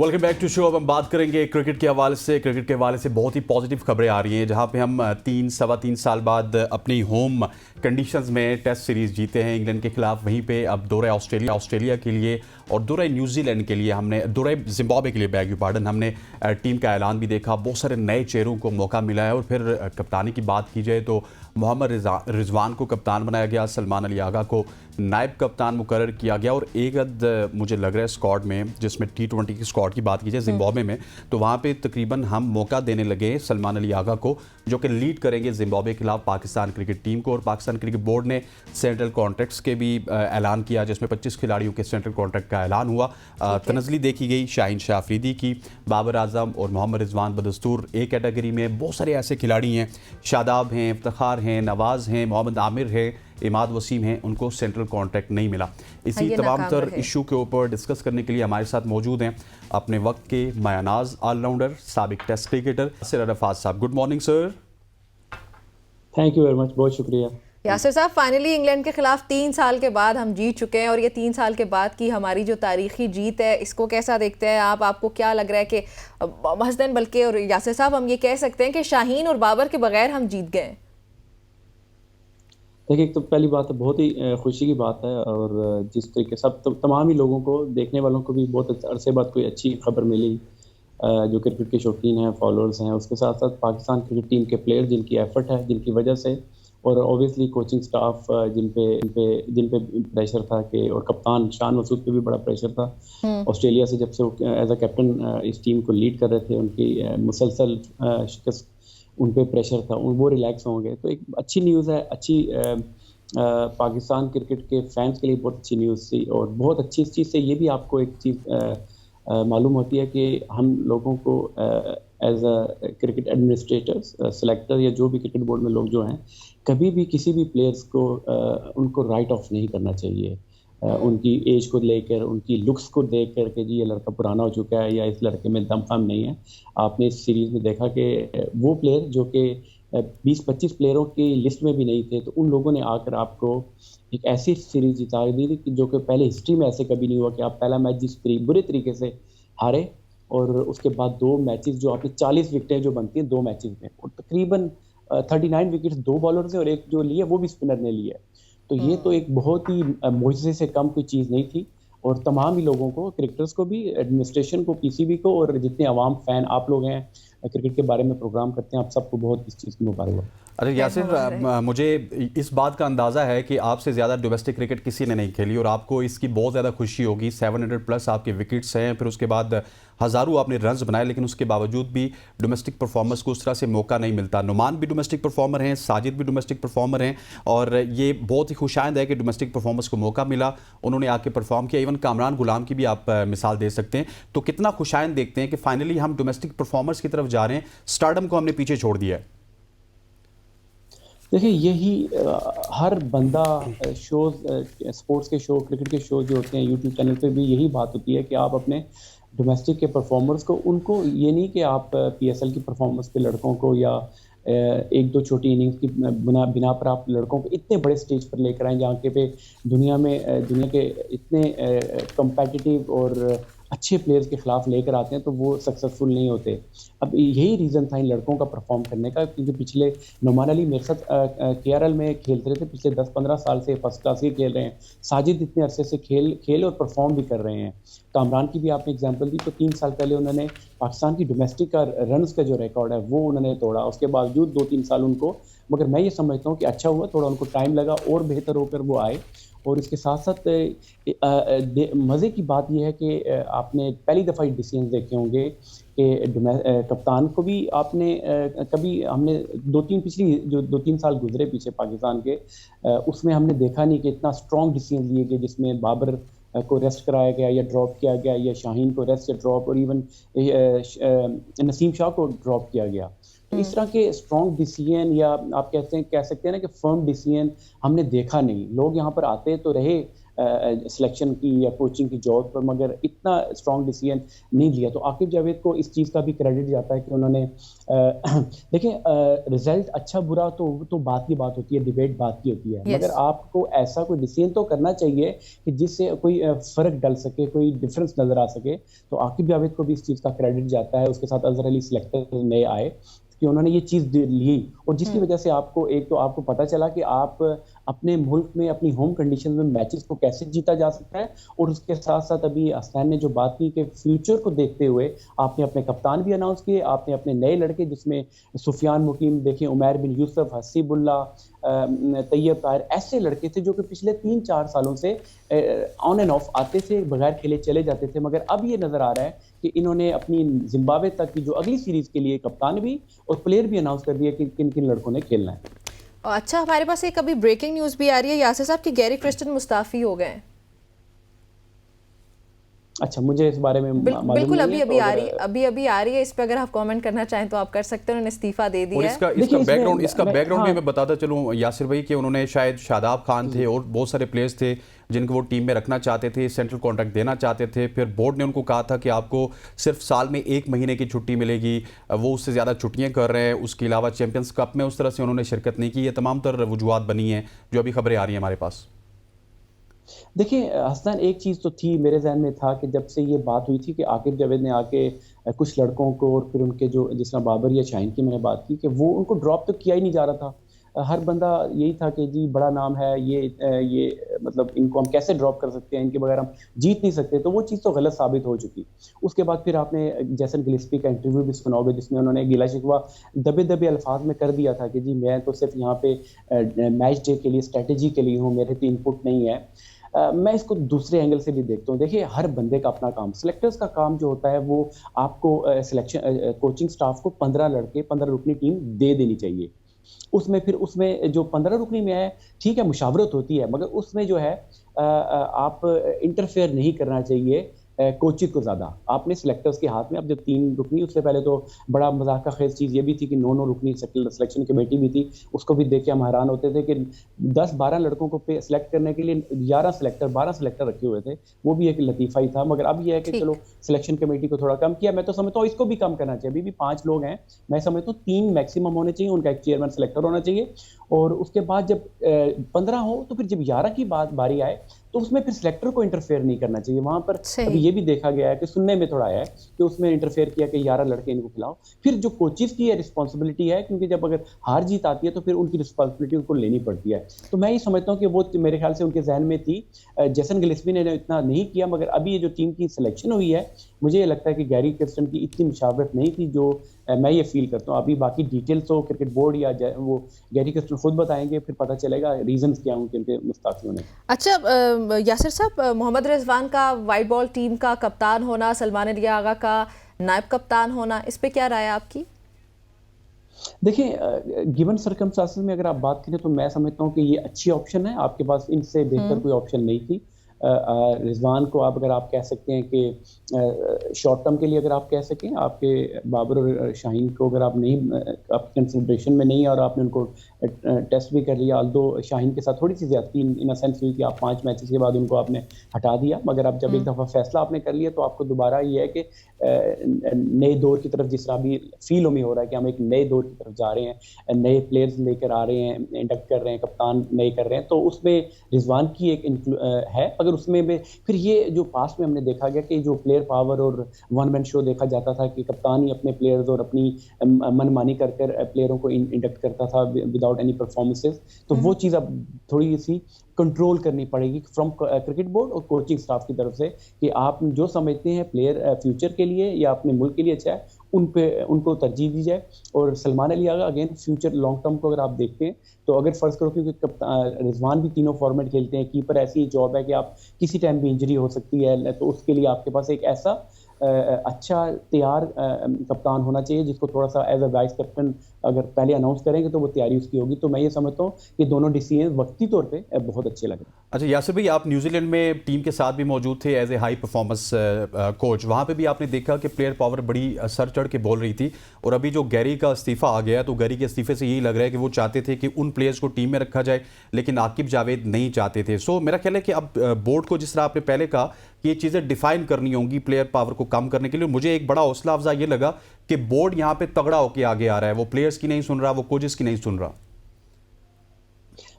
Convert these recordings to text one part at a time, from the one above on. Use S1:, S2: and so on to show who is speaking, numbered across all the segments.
S1: Welcome back to show. अब हम बात करेंगे क्रिकेट के हवाले से। क्रिकेट के हवाले से बहुत ही पॉजिटिव खबरें आ रही हैं, जहां पे हम सवा तीन साल बाद अपनी होम कंडीशंस में टेस्ट सीरीज़ जीते हैं इंग्लैंड के खिलाफ। वहीं पे अब दौरा ऑस्ट्रेलिया के लिए और दौरा न्यूजीलैंड के लिए हमने दौरा जिम्बाब्वे के लिए बैग यू पार्डन हमने टीम का ऐलान भी देखा। बहुत सारे नए चेहरों को मौका मिला है। और फिर कप्तानी की बात की जाए तो मोहम्मद रिजवान को कप्तान बनाया गया, सलमान अली आगा को नायब कप्तान मुकर्रर किया गया। और एक अद मुझे लग रहा है स्क्वाड में, जिसमें T20 की स्क्वाड की बात की जाए जिम्बाब्वे में, तो वहाँ पे तकरीबन हम मौका देने लगे सलमान अली आगा को, जो कि लीड करेंगे जिम्बाब्वे के खिलाफ पाकिस्तान क्रिकेट टीम को। और पाकिस्तान क्रिकेट बोर्ड ने सेंट्रल कॉन्ट्रैक्ट्स के भी ऐलान किया, जिसमें 25 खिलाड़ियों के सेंट्रल कॉन्ट्रैक्ट का ऐलान हुआ। तनज़ली देखी गई शाहीन शाह अफरीदी की, बाबर आजम और मोहम्मद रिजवान बदस्तूर ए कैटेगरी में। बहुत सारे ऐसे खिलाड़ी हैं, शादाब हैं, इफ्तिखार हैं, नवाज़ हैं, मोहम्मद आमिर है, इमाद वसीम हैं, उनको सेंट्रल कॉन्ट्रैक्ट नहीं मिला। इसी तमाम तर इशू के ऊपर डिस्कस करने के लिए हमारे साथ मौजूद हैं अपने वक्त के मायानाज ऑलराउंडर, साबिक टेस्ट क्रिकेटर यासिर अरफात साहब। Good morning sir.
S2: Thank you very much, बहुत शुक्रिया।
S3: यासिर साहब, फाइनली इंग्लैंड के खिलाफ 3 साल के बाद हम जीत चुके हैं, और ये 3 साल के बाद की हमारी जो तारीखी जीत है, इसको कैसा देखते हैं आप? आपको क्या लग रहा है कि हसनैन बल्कि और यासिर साहब, हम ये कह सकते हैं कि शाहीन और बाबर के बगैर हम जीत गए?
S2: देखिए, एक तो पहली बात है, बहुत ही खुशी की बात है। और जिस तरीके सब तमाम ही लोगों को, देखने वालों को भी बहुत अरसे बाद कोई अच्छी खबर मिली, जो क्रिकेट के शौकीन हैं, फॉलोअर्स हैं, उसके साथ साथ पाकिस्तान क्रिकेट टीम के प्लेयर जिनकी एफर्ट है, जिनकी वजह से, और ऑब्वियसली कोचिंग स्टाफ जिन पे प्रेशर था कि, और कप्तान शान मसूद पे भी बड़ा प्रेशर था ऑस्ट्रेलिया से, जब से वो एज अ कैप्टन इस टीम को लीड कर रहे थे। उनकी मुसलसल शिकस्त, उन पे प्रेशर था, वो रिलैक्स होंगे। तो एक अच्छी न्यूज़ है, अच्छी पाकिस्तान क्रिकेट के फैंस के लिए बहुत अच्छी न्यूज़ थी। और बहुत अच्छी इस चीज़ से ये भी आपको एक चीज़ मालूम होती है कि हम लोगों को as a cricket administrators, selector, या जो भी क्रिकेट बोर्ड में लोग जो हैं, कभी भी किसी भी प्लेयर्स को उनको राइट ऑफ नहीं करना चाहिए। उनकी एज को लेकर, उनकी लुक्स को देख कर के जी ये लड़का पुराना हो चुका है या इस लड़के में दमखम नहीं है। आपने इस सीरीज़ में देखा कि वो प्लेयर जो कि 20-25 प्लेयरों की लिस्ट में भी नहीं थे, तो उन लोगों ने आकर आपको एक ऐसी सीरीज़ जिता दी थी कि जो कि पहले हिस्ट्री में ऐसे कभी नहीं हुआ कि आप पहला मैच बुरे तरीके से हारे, और उसके बाद 2 मैचेस जो आपने 40 विकेटें जो बनती हैं 2 मैचेस में, और तकरीबन 39 विकेट्स 2 बॉलर से, और एक जो लिए वो भी स्पिनर ने लिए। तो ये तो एक बहुत ही मुआजिज़े से कम कोई चीज़ नहीं थी। और तमाम ही लोगों को, क्रिकेटर्स को भी, एडमिनिस्ट्रेशन को, पीसीबी को, और जितने अवाम फ़ैन आप लोग हैं क्रिकेट के बारे में प्रोग्राम करते हैं, आप सबको बहुत इस चीज़ की मुबारकबाद।
S1: अरे यासिर, मुझे इस बात का अंदाज़ा है कि आपसे ज़्यादा डोमेस्टिक क्रिकेट किसी ने नहीं खेली, और आपको इसकी बहुत ज़्यादा खुशी होगी। 700 प्लस आपके विकेट्स हैं, फिर उसके बाद हज़ारों आपने रन्स बनाए, लेकिन उसके बावजूद भी डोमेस्टिक परफॉर्मर्स को उस तरह से मौका नहीं मिलता। नुमान भी डोमेस्टिक परफॉर्मर हैं, साजिद भी डोमेस्टिक परफॉर्मर हैं, और ये बहुत ही खुशाइंद है कि डोमेस्टिक परफॉर्मर्स को मौका मिला, उन्होंने आके परफॉर्म किया। इवन कामरान गुलाम की भी आप मिसाल दे सकते हैं। तो कितना खुशाइंद देखते हैं कि फाइनली हम डोमेस्टिक परफॉर्मर्स की तरफ जा रहे हैं, स्टारडम को हमने पीछे छोड़ दिया है।
S2: देखिए, यही हर बंदा शोज़, स्पोर्ट्स के शो, क्रिकेट के शो जो होते हैं यूट्यूब चैनल पे भी यही बात होती है कि आप अपने डोमेस्टिक के परफॉर्मर्स को, उनको ये नहीं कि आप पीएसएल की परफॉर्मेंस पे लड़कों को, या 1-2 छोटी इनिंग्स की बिना पर आप लड़कों को इतने बड़े स्टेज पर लेकर आएँ, जहाँ के पे दुनिया के इतने कम्पेटिटिव और अच्छे प्लेयर्स के खिलाफ लेकर आते हैं, तो वो सक्सेसफुल नहीं होते। अब यही रीज़न था इन लड़कों का परफॉर्म करने का, क्योंकि पिछले नुमान अली मेरे साथ केआरएल में खेलते रहे थे, पिछले 10-15 साल से फर्स्ट क्लास ही खेल रहे हैं। साजिद इतने अरसे से खेल और परफॉर्म भी कर रहे हैं। कामरान की भी आपने एग्जांपल दी, तो 3 साल पहले उन्होंने पाकिस्तान की डोमेस्टिक का रन्स का जो रिकॉर्ड है वो उन्होंने तोड़ा। उसके बावजूद 2-3 साल उनको, मगर मैं ये समझता हूँ कि अच्छा हुआ, थोड़ा उनको टाइम लगा और बेहतर होकर वो आए। और इसके साथ साथ मज़े की बात यह है कि आपने पहली दफ़ा ये डिसीजन देखे होंगे कि कप्तान को भी आपने कभी, हमने 2-3 साल गुजरे पीछे पाकिस्तान के, उसमें हमने देखा नहीं कि इतना स्ट्रॉन्ग डिसीजन लिए गए, जिसमें बाबर को रेस्ट कराया गया या ड्रॉप किया गया, या शाहीन को रेस्ट या ड्रॉप, और इवन नसीम शाह को ड्रॉप किया गया। तो इस तरह के स्ट्रॉन्ग डिसीजन, या आप कह सकते हैं ना कि फर्म डिसीजन हमने देखा नहीं। लोग यहाँ पर आते तो रहे सिलेक्शन की या कोचिंग की जॉब पर, मगर इतना स्ट्रॉन्ग डिसीजन नहीं लिया। तो आकिब जावेद को इस चीज़ का भी क्रेडिट जाता है कि उन्होंने देखिए रिजल्ट अच्छा बुरा तो बात की बात होती है, डिबेट बात की होती है, मगर आपको ऐसा कोई डिसीजन तो करना चाहिए कि जिससे कोई फ़र्क डल सके, कोई डिफरेंस नज़र आ सके। तो आकिब जावेद को भी इस चीज़ का क्रेडिट जाता है। उसके साथ अजहर अली सिलेक्टर नए आए कि उन्होंने ये चीज़ ली, और जिसकी वजह से आपको एक तो आपको पता चला कि आप अपने मुल्क में अपनी होम कंडीशन में मैचेस को कैसे जीता जा सकता है। और उसके साथ साथ अभी हसनैन ने जो बात की कि फ्यूचर को देखते हुए आपने अपने कप्तान भी अनाउंस किए, आपने अपने नए लड़के जिसमें सुफियान मुकीम देखें, उमैर बिन यूसुफ, हसीबुल्ला, तैयब ताहिर, ऐसे लड़के थे जो कि पिछले 3-4 सालों से ऑन एंड ऑफ आते थे, बगैर खेले चले जाते थे। मगर अब ये नज़र आ रहा है कि इन्होंने अपनी जिम्बाब्वे तक की जो अगली सीरीज़ के लिए कप्तान भी और प्लेयर भी अनाउंस कर दिया कि किन किन लड़कों ने खेलना है।
S3: अच्छा, हमारे पास एक अभी ब्रेकिंग न्यूज़ भी आ रही है यासिर साहब कि गैरी क्रिस्टन मुस्ताफ़ी हो गए।
S2: अच्छा, मुझे इस बारे में
S3: बिल्कुल अभी आ रही है। इस पे अगर आप कमेंट करना चाहें तो आप कर सकते हैं। उन्होंने इस्तीफा दे दिया है।
S1: इसका बैकग्राउंड भी मैं बताता चलूं यासिर भाई कि उन्होंने शायद शादाब खान थे और बहुत सारे प्लेयर्स थे जिनको वो टीम में रखना चाहते थे, सेंट्रल कॉन्ट्रैक्ट देना चाहते थे। फिर बोर्ड ने उनको कहा था कि आपको सिर्फ साल में 1 महीने की छुट्टी मिलेगी, वो उससे ज़्यादा छुट्टियां कर रहे हैं। उसके अलावा चैंपियंस कप में उस तरह से उन्होंने शिरकत नहीं की। ये तमाम तर वजूहात बनी हैं जो अभी खबरें आ रही हैं हमारे पास।
S2: देखिए हसनैन, एक चीज़ तो थी मेरे जहन में था कि जब से ये बात हुई थी कि आकिब जावेद ने आके कुछ लड़कों को और फिर उनके जो जिस तरह बाबर या शाहीन की मैंने बात की कि वो उनको ड्रॉप तो किया ही नहीं जा रहा था। हर बंदा यही था कि जी बड़ा नाम है ये मतलब इनको हम कैसे ड्रॉप कर सकते हैं, इनके बगैर हम जीत नहीं सकते। तो वो चीज़ तो गलत साबित हो चुकी। उसके बाद फिर आपने जैसन गिलिस्पी का इंटरव्यू भी सुनाओगे जिसमें उन्होंने गिला शिकवा दबे दबे अल्फाज में कर दिया था कि जी मैं तो सिर्फ यहाँ पे मैच डे के लिए स्ट्रेटेजी के लिए हूँ, मेरे तो इनपुट नहीं है। मैं इसको दूसरे एंगल से भी देखता हूँ। देखिए हर बंदे का अपना काम, सिलेक्टर्स का काम जो होता है वो आपको सिलेक्शन कोचिंग स्टाफ को 15 लड़के 15 रुकनी टीम दे देनी चाहिए। उसमें जो 15 रुकनी में है, ठीक है मुशावरत होती है, मगर उसमें जो है आप इंटरफेयर नहीं करना चाहिए कोचिंग को ज़्यादा। आपने सिलेक्टर्स के हाथ में, अब जब 3 रुकनी, उससे पहले तो बड़ा मजाक का खेज चीज़ ये भी थी कि 9 रुकनी सिलेक्शन कमेटी भी थी। उसको भी देख के हम हैरान होते थे कि 10-12 लड़कों को सिलेक्ट करने के लिए 12 सिलेक्टर रखे हुए थे। वो भी एक लतीफ़ा ही था। मगर अब यह है कि चलो सिलेक्शन कमेटी को थोड़ा कम किया। मैं तो समझता हूँ इसको भी कम करना चाहिए। अभी भी 5 लोग हैं, मैं समझता हूँ 3 मैक्सिमम होने चाहिए, उनका एक चेयरमैन सिलेक्टर होना चाहिए। और उसके बाद जब 15 हो तो फिर जब 11 की बारी आए तो उसमें फिर सिलेक्टर को इंटरफेयर नहीं करना चाहिए। वहां पर अभी ये भी देखा गया है कि सुनने में थोड़ा आया है कि उसमें इंटरफेयर किया कि 11 लड़के इनको खिलाओ। फिर जो कोचेस की रिस्पॉन्सिबिलिटी है, क्योंकि जब अगर हार जीत आती है तो फिर उनकी रिस्पॉन्सिबिलिटी उनको लेनी पड़ती है। तो मैं ये समझता हूँ कि वो मेरे ख्याल से उनके जहन में थी। जेसन गिलिस्पी ने इतना नहीं किया, मगर अभी ये जो टीम की सिलेक्शन हुई है, मुझे ये लगता है कि गैरी क्रिस्टन की इतनी मुशावरत नहीं थी जो मैं ये फील करता हूँ। अभी बाकी डिटेल्स तो क्रिकेट बोर्ड या वो गैरी क्रिस्टन खुद बताएंगे, फिर पता चलेगा रीजंस क्या होंगे उनके मुस्ताफी होने।
S3: अच्छा यासिर साहब, मोहम्मद रिजवान का वाइट बॉल टीम का कप्तान होना, सलमान अली आगा का नायब कप्तान होना, इस पे क्या राय है आपकी?
S2: देखिए गिवन सर्कमस्टांसेस में अगर आप बात करें तो मैं समझता हूँ कि ये अच्छी ऑप्शन है। आपके पास इनसे बेहतर कोई ऑप्शन नहीं थी। रिजवान को अगर आप कह सकते हैं कि शॉर्ट टर्म के लिए अगर आप कह सकें, आपके बाबर और शाहीन को अगर आप नहीं, आपकी कंसिडरेशन में नहीं, और आपने उनको टेस्ट भी कर लिया, अल्दो शाहीन के साथ थोड़ी सी ज्यादती इन अ सेंस हुई कि आप 5 मैचेस के बाद उनको आपने हटा दिया। मगर अब जब एक दफ़ा फैसला आपने कर लिया तो आपको दोबारा ये है कि नए दौर की तरफ, जिस तरह भी फील में हो रहा है कि हम एक नए दौर की तरफ जा रहे हैं, नए प्लेयर्स लेकर आ रहे हैं, इंडक्ट कर रहे हैं, कप्तान नए कर रहे हैं, तो उसमें रिजवान की एक है। अगर उसमें भी फिर ये जो पास्ट में हमने देखा गया कि जो प्लेयर पावर और वन मैन शो देखा जाता था कि कप्तान ही अपने प्लेयर्स और अपनी मनमानी कर प्लेयरों को इंडक्ट करता था विदाउट एनी परफॉर्मेंसेस, तो वो चीज़ अब थोड़ी सी कंट्रोल करनी पड़ेगी फ्रॉम क्रिकेट बोर्ड और कोचिंग स्टाफ की तरफ से कि आप जो समझते हैं प्लेयर फ्यूचर के लिए या अपने मुल्क के लिए अच्छा है, उनको तरजीह दी जाए। और Salman Ali Agha again future long term को अगर आप देखते हैं तो अगर फर्ज करो क्योंकि रिजवान भी तीनों फॉर्मेट खेलते हैं, कीपर ऐसी जॉब है कि आप किसी टाइम भी इंजरी हो सकती है, तो उसके लिए आपके पास एक ऐसा अच्छा तैयार कप्तान होना चाहिए जिसको थोड़ा सा एज अ वाइस कैप्टन अगर पहले अनाउंस करेंगे तो वो तैयारी उसकी होगी। तो मैं ये समझता हूँ कि दोनों डिसीजन वक्ती तौर पे बहुत अच्छे लग रहे हैं।
S1: अच्छा यासिर भाई, आप न्यूजीलैंड में टीम के साथ भी मौजूद थे as a high performance coach. वहाँ पे भी आपने देखा कि प्लेयर पावर बड़ी सर चढ़ के बोल रही थी, और अभी जो गैरी का इस्तीफा आ गया तो गैरी के इस्तीफे से यही लग रहा है कि वो चाहते थे कि उन प्लेयर्स को टीम में रखा जाए, लेकिन आकिब जावेद नहीं चाहते थे। सो मेरा ख्याल है कि अब बोर्ड को, जिस तरह आपने पहले कहा कि ये चीज़ें डिफाइन करनी होंगी प्लेयर पावर को कम करने के लिए, मुझे एक बड़ा हौसला अफजा ये लगा कि बोर्ड यहाँ पे तगड़ा होकर आगे आ रहा है, वो प्लेयर्स की नहीं सुन रहा, वो कोचेस की नहीं सुन रहा।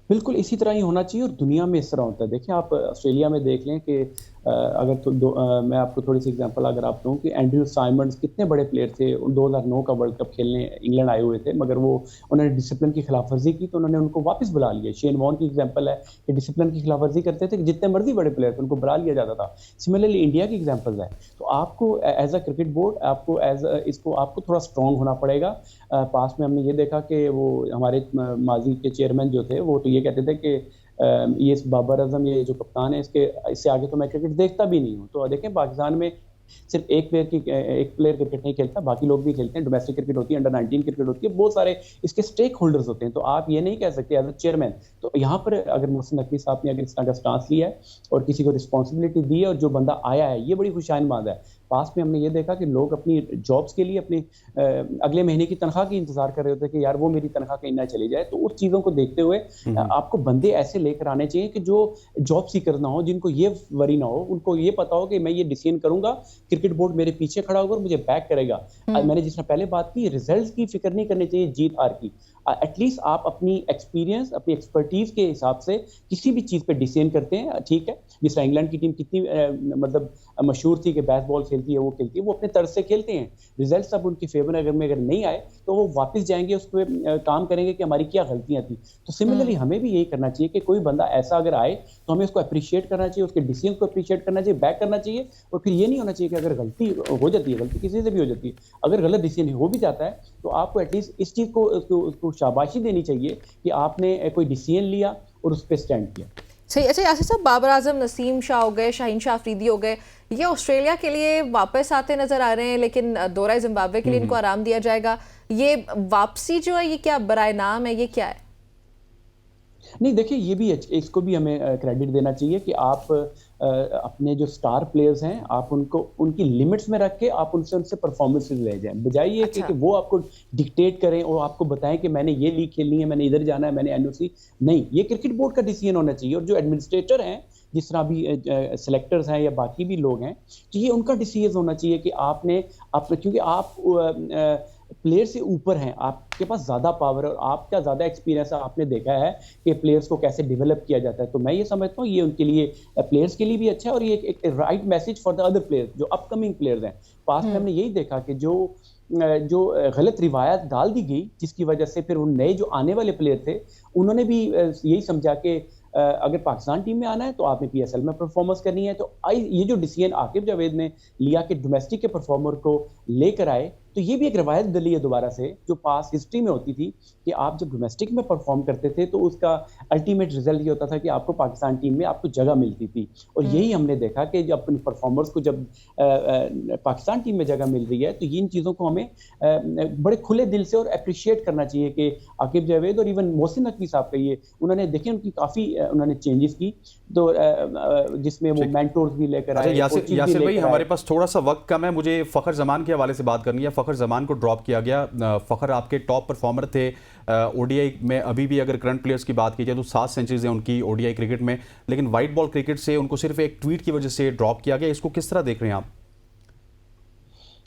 S2: बिल्कुल इसी तरह ही होना चाहिए और दुनिया में इस तरह होता है। देखिए आप ऑस्ट्रेलिया में देख लें कि अगर मैं आपको थोड़ी सी एग्जांपल अगर आप दूं कि एंड्रयू साइमंड्स कितने बड़े प्लेयर थे, 2009 का वर्ल्ड कप खेलने इंग्लैंड आए हुए थे, मगर वो उन्होंने डिसिप्लिन की खिलाफवर्जी की तो उन्होंने उनको वापस बुला लिया। शेन वॉर्न की एग्जांपल है कि डिसिप्लिन की खिलाफवर्जी करते थे कि जितने मर्जी बड़े प्लेयर थे उनको बुला लिया जाता था। सिमिलरली इंडिया की एग्जाम्पल है। तो आपको एज अ क्रिकेट बोर्ड आपको थोड़ा स्ट्रॉन्ग होना पड़ेगा। पास में हमने ये देखा कि वो हमारे माजी के चेयरमैन जो थे वो तो ये कहते थे कि ये बाबर आजम ये जो कप्तान है इससे आगे तो मैं क्रिकेट देखता भी नहीं हूँ। तो देखें पाकिस्तान में सिर्फ एक प्लेयर क्रिकेट नहीं खेलता, बाकी लोग भी खेलते हैं। डोमेस्टिक क्रिकेट होती है, अंडर 19 क्रिकेट होती है, बहुत सारे इसके स्टेक होल्डर्स होते हैं। तो आप ये नहीं कह सकते एज अ चेयरमैन। तो यहाँ पर अगर मोहसिन नकवी साहब ने अगर इस तरह का स्टांस लिया है और किसी को रिस्पॉन्सिबिलिटी दी है और जो बंदा आया है, ये बड़ी खुशाइन बात है। पास में हमने ये देखा कि लोग अपनी जॉब्स के लिए अपनी अगले महीने की तनख्वाह की इंतजार कर रहे होते हैं कि यार वो मेरी तनख्वाह कहीं ना चली जाए। तो उस चीज़ों को देखते हुए आपको बंदे ऐसे लेकर आने चाहिए कि जो जॉब सीकर ना हो, जिनको ये वरी ना हो, उनको ये पता हो कि मैं ये डिसीजन करूंगा, क्रिकेट बोर्ड मेरे पीछे खड़ा होगा और मुझे बैक करेगा। मैंने जिस पहले बात की, रिजल्ट की फिक्र नहीं करनी चाहिए, जीत हार की। एटलीस्ट आप अपनी एक्सपीरियंस, अपनी एक्सपर्टीज के हिसाब से किसी भी चीज़ पे डिसीजन करते हैं, ठीक है। जिस तरह इंग्लैंड की टीम कितनी मतलब मशहूर थी कि बेसबॉल खेलती है, वो खेलती है, वो अपने तर्ज से खेलते हैं। रिजल्ट सब उनकी फेवर अगर नहीं आए तो वो वापस जाएंगे, उस पर काम करेंगे कि हमारी क्या गलतियां थी। तो सिमिलरली हमें भी यही करना चाहिए कि कोई बंदा ऐसा अगर आए तो हमें उसको अप्रिशिएट करना चाहिए, उसके डिसीजन को अप्रिशिएट करना चाहिए, बैक करना चाहिए। और फिर ये नहीं होना चाहिए कि अगर गलती हो जाती है, गलती किसी से भी हो जाती है, अगर गलत डिसीजन हो भी जाता है तो आपको एटलीस्ट इस चीज़ को शाबाशी देनी चाहिए कि आपने कोई डिसीजन लिया और उस पर स्टैंड किया।
S3: सही। अच्छा यासिर साहब, बाबर आजम, नसीम शाह हो गए, शाहीन शाह अफरीदी हो गए, ये ऑस्ट्रेलिया के लिए वापस आते नजर आ रहे हैं, लेकिन दौरा जिम्बाब्वे के लिए इनको आराम दिया जाएगा। ये वापसी जो है ये क्या बराए नाम है, ये क्या है?
S2: नहीं देखिए, ये भी इसको भी हमें क्रेडिट देना चाहिए कि आप अपने जो स्टार प्लेयर्स हैं आप उनको उनकी लिमिट्स में रख के आप उनसे परफॉर्मेंसेस ले जाएं, बजाय ये कि वो आपको डिक्टेट करें और आपको बताएं कि मैंने ये लीग खेलनी है, मैंने इधर जाना है, मैंने एनओसी नहीं। ये क्रिकेट बोर्ड का डिसीजन होना चाहिए और जो एडमिनिस्ट्रेटर हैं, जिस तरह भी सेलेक्टर्स हैं या बाकी भी लोग हैं, तो ये उनका डिसीजन होना चाहिए कि क्योंकि आप प्लेयर से ऊपर हैं, आपके पास ज़्यादा पावर है और आपका ज़्यादा एक्सपीरियंस है, आपने देखा है कि प्लेयर्स को कैसे डेवलप किया जाता है। तो मैं ये समझता हूँ ये उनके लिए, प्लेयर्स के लिए भी अच्छा है और ये एक right message for the other players जो अपकमिंग प्लेयर्स हैं। पास में हमने यही देखा कि जो गलत रिवायत डाल दी गई, जिसकी वजह से फिर उन नए जो आने वाले प्लेयर थे उन्होंने भी यही समझा कि अगर पाकिस्तान टीम में आना है तो आपने पीएसएल में परफॉर्मेंस करनी है। तो ये जो डिसीजन आकिब जावेद ने लिया कि डोमेस्टिक के परफॉर्मर को लेकर आए, तो ये भी एक रवायत डली है दोबारा से जो पास हिस्ट्री में होती थी कि आप जब डोमेस्टिक में परफॉर्म करते थे तो उसका अल्टीमेट रिजल्ट ये होता था कि आपको पाकिस्तान टीम में आपको जगह मिलती थी। और यही हमने देखा कि जब अपने परफॉर्मर्स को जब पाकिस्तान टीम में जगह मिल रही है तो इन चीज़ों को हमें बड़े खुले दिल से और अप्रिशिएट करना चाहिए कि आकिब जावेद और इवन मोहसिन नकवी साहब का ये उन्होंने देखिए उनकी काफ़ी उन्होंने चेंजेस की, तो जिसमें वो मेंटोर्स भी लेकर आए।
S1: यासिर भाई, हमारे पास थोड़ा सा वक्त कम है, मुझे फ़खर जमान के हवाले से बात करनी है। फ़खर जमान को ड्रॉप किया गया। फ़खर आपके टॉप परफॉर्मर थे ओडीआई में, अभी भी अगर करंट प्लेयर्स की बात की जाए तो 7 सेंचुरीज हैं उनकी ओडीआई क्रिकेट में, लेकिन वाइट बॉल क्रिकेट से उनको सिर्फ एक ट्वीट की वजह से ड्रॉप किया गया। इसको किस तरह देख रहे हैं आप?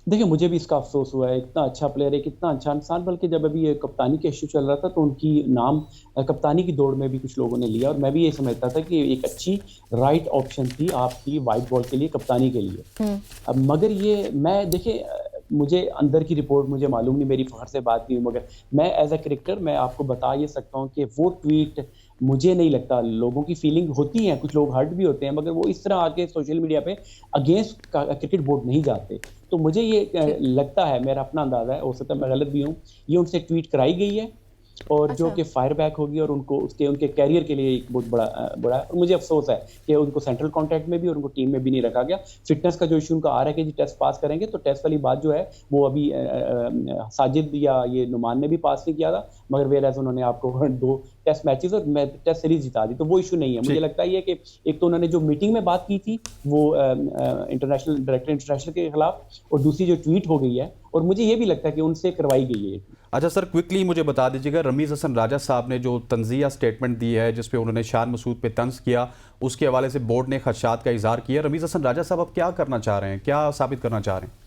S2: देखिए, मुझे भी इसका अफसोस हुआ है। इतना अच्छा प्लेयर है, कितना अच्छा इंसान, बल्कि जब अभी ये कप्तानी का इश्यू चल रहा था तो उनकी नाम कप्तानी की दौड़ में भी कुछ लोगों ने लिया और मैं भी ये समझता था कि एक अच्छी राइट ऑप्शन थी आपकी वाइट बॉल के लिए, कप्तानी के लिए। अब मगर ये मैं देखिए, मुझे अंदर की रिपोर्ट मुझे मालूम नहीं, मेरी फ़खर से बात नहीं हुई, मगर मैं एज अ क्रिकेटर मैं आपको बता ये सकता हूँ कि वो ट्वीट मुझे नहीं लगता, लोगों की फीलिंग होती है, कुछ लोग हर्ट भी होते हैं, मगर वो इस तरह आके सोशल मीडिया पे अगेंस्ट क्रिकेट बोर्ड नहीं जाते। तो मुझे ये लगता है, मेरा अपना अंदाज़ा है, हो सकता है मैं गलत भी हूँ, ये उनसे ट्वीट कराई गई है और जो कि फायर बैक होगी और उनको उनके कैरियर के लिए एक बहुत बड़ा और मुझे अफसोस है कि उनको सेंट्रल कॉन्ट्रैक्ट में भी और उनको टीम में भी नहीं रखा गया। फिटनेस का जो इशू उनका आ रहा है कि जी टेस्ट पास करेंगे, तो टेस्ट वाली बात जो है वो अभी साजिद या ये नुमान ने भी पास नहीं किया था, मगर वेयर एज उन्होंने आपको 2 टेस्ट मैचेस और टेस्ट सीरीज जिता दी, तो वो इशू नहीं है। मुझे लगता है कि एक तो उन्होंने जो मीटिंग में बात की थी वो इंटरनेशनल डायरेक्टर इंटरनेशनल के खिलाफ, और दूसरी जो ट्वीट हो गई है, और मुझे ये भी लगता है कि उनसे करवाई गई है।
S1: अच्छा सर, क्विकली मुझे बता दीजिएगा, रमीज़ हसन राजा साहब ने जो तंज़िया स्टेटमेंट दी है जिस पे उन्होंने शान मसूद पे तंज किया, उसके हवाले से बोर्ड ने खदशात का इजहार किया। रमीज़ हसन राजा साहब अब क्या करना चाह रहे हैं, क्या साबित करना चाह रहे हैं?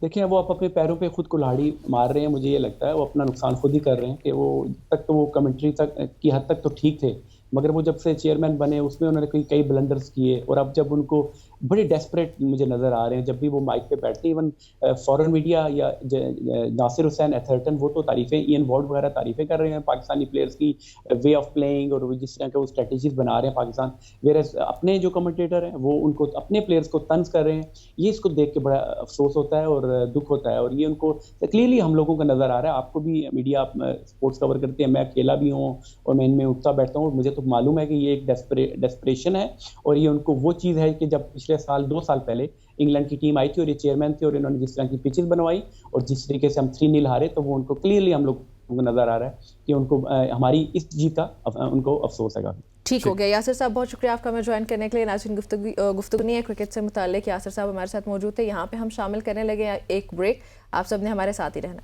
S2: देखिए, वो आप अपने पैरों पे खुद कुल्हाड़ी मार रहे हैं। मुझे ये लगता है वो अपना नुकसान खुद ही कर रहे हैं कि वो तक तो वो कमेंट्री तक की हद तक तो ठीक थे, मगर वो जब से चेयरमैन बने उसमें उन्होंने कई ब्लंडर्स किए, और अब जब उनको बड़े डेस्परेट मुझे नज़र आ रहे हैं जब भी वो माइक पे बैठते हैं। इवन फॉरेन मीडिया या नासिर हुसैन एथर्टन वो तो तारीफ़ें, इयन वॉर्ड वगैरह तारीफ़ें कर रहे हैं पाकिस्तानी प्लेयर्स की वे ऑफ प्लेइंग और जिस तरह के वो स्ट्रेटजीज बना रहे हैं पाकिस्तान, वेरएज अपने जो कमेंटेटर हैं वो उनको अपने प्लेयर्स को तंज कर रहे हैं। ये इसको देख के बड़ा अफसोस होता है और दुख होता है, और ये उनको क्लियरली हम लोगों का नज़र आ रहा है। आपको भी मीडिया स्पोर्ट्स कवर करते हैं, मैं अकेला भी हूँ और मैं इनमें उठता बैठता हूँ, मुझे तो मालूम है कि ये एक डेस्परेशन है, और ये उनको वो चीज़ है कि जब पिछले साल 2 साल पहले इंग्लैंड की टीम आई थी और ये चेयरमैन थे और इन्होंने जिस तरह की पिचेस बनवाई और जिस तरीके से हम 3-0 हारे, तो वो उनको क्लियरली हम लोग को नज़र आ रहा है कि उनको हमारी इस जीत का उनको अफसोस है।
S3: ठीक हो गया यासिर साहब, बहुत शुक्रिया आपका हमें ज्वाइन करने के लिए। नाज़रीन, गुफ्तगू नहीं है क्रिकेट से मुताल्लिक, यासिर साहब हमारे साथ मौजूद थे। यहाँ पे हम शामिल करने लगे एक ब्रेक, आप सब ने हमारे साथ ही रहना।